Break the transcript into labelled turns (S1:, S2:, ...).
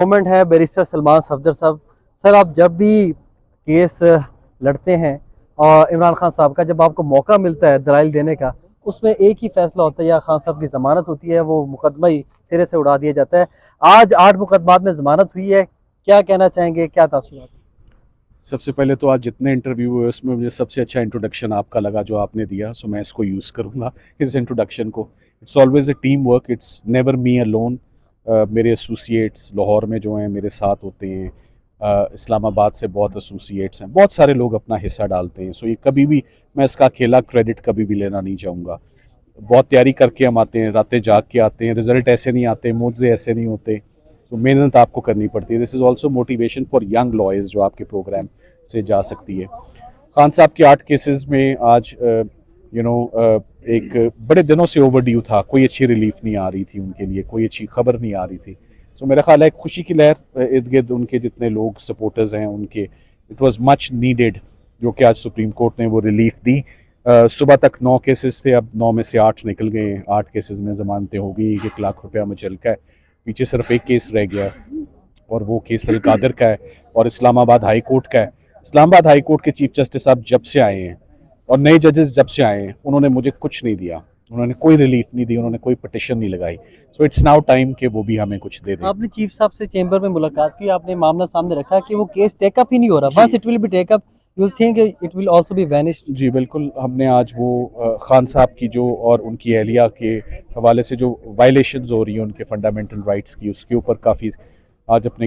S1: Moment है barrister Salman Safdar साहब। Sir, आप जब भी केस लड़ते हैं और इमरान खान साहब का, जब आपको मौका मिलता है दलाइल देने का, उसमें एक ही फैसला होता है, या खान साहब की ज़मानत होती है, वो मुकदमा ही सिरे से उड़ा दिया जाता है। आज 8 मुकदमात में ज़मानत हुई है, क्या कहना चाहेंगे, क्या तासुरात?
S2: सबसे पहले तो आज जितने इंटरव्यू हुए उसमें मुझे सबसे अच्छा इंट्रोडक्शन आपका लगा जो आपने दिया, सो मैं इसको यूज़ करूँगा इस इंट्रोडक्शन को। It's always a team work, it's never me alone. मेरे एसोसिएट्स लाहौर में जो हैं मेरे साथ होते हैं, इस्लामाबाद से बहुत एसोसिएट्स हैं, बहुत सारे लोग अपना हिस्सा डालते हैं। सो ये कभी भी मैं इसका अकेला क्रेडिट कभी भी लेना नहीं चाहूँगा। बहुत तैयारी करके हम आते हैं, रातें जाग के आते हैं, रिजल्ट ऐसे नहीं आते, मुआवजे ऐसे नहीं होते। तो मेहनत आपको करनी पड़ती है। This is also motivation for young lawyers जो आपके प्रोग्राम से जा सकती है। खान साहब के 8 केसेस में आज एक बड़े दिनों से ओवरड्यू था, कोई अच्छी रिलीफ नहीं आ रही थी उनके लिए, कोई अच्छी खबर नहीं आ रही थी। सो मेरा ख्याल है खुशी की लहर इर्द गिर्द उनके जितने लोग सपोर्टर्स हैं उनके, इट वॉज मच नीडेड जो कि आज सुप्रीम कोर्ट ने वो रिलीफ दी। सुबह तक 9 केसेस थे, अब 9 में से 8 निकल गए। 8 केसेस में जमानतें हो गई, 1 लाख रुपया मुचलका है। पीछे सिर्फ एक केस रह गया और वो केस अलकादर का है और इस्लामाबाद हाई कोर्ट का है। इस्लामाबाद हाई कोर्ट के चीफ जस्टिस साहब जब से आए हैं और नए जजेस जब से आए हैं, उन्होंने मुझे कुछ नहीं दिया, उन्होंने कोई रिलीफ नहीं दी, उन्होंने कोई पिटिशन नहीं लगाई। सो इट्स नाउ टाइम कि वो भी हमें कुछ दे दें।
S1: आपने चीफ साहब से चेंबर में मुलाकात की, आपने मामला सामने रखा कि वो केस टेकअप ही नहीं हो रहा।
S2: जी
S1: once it will be take up, you will think it will also be vanished.
S2: जी बिल्कुल, हमने आज वो खान साहब की जो और उनकी अहलिया के हवाले से जो वायलेशंस हो रही हैं उनके फंडामेंटल राइट्स की, उसके ऊपर काफ़ी आज अपने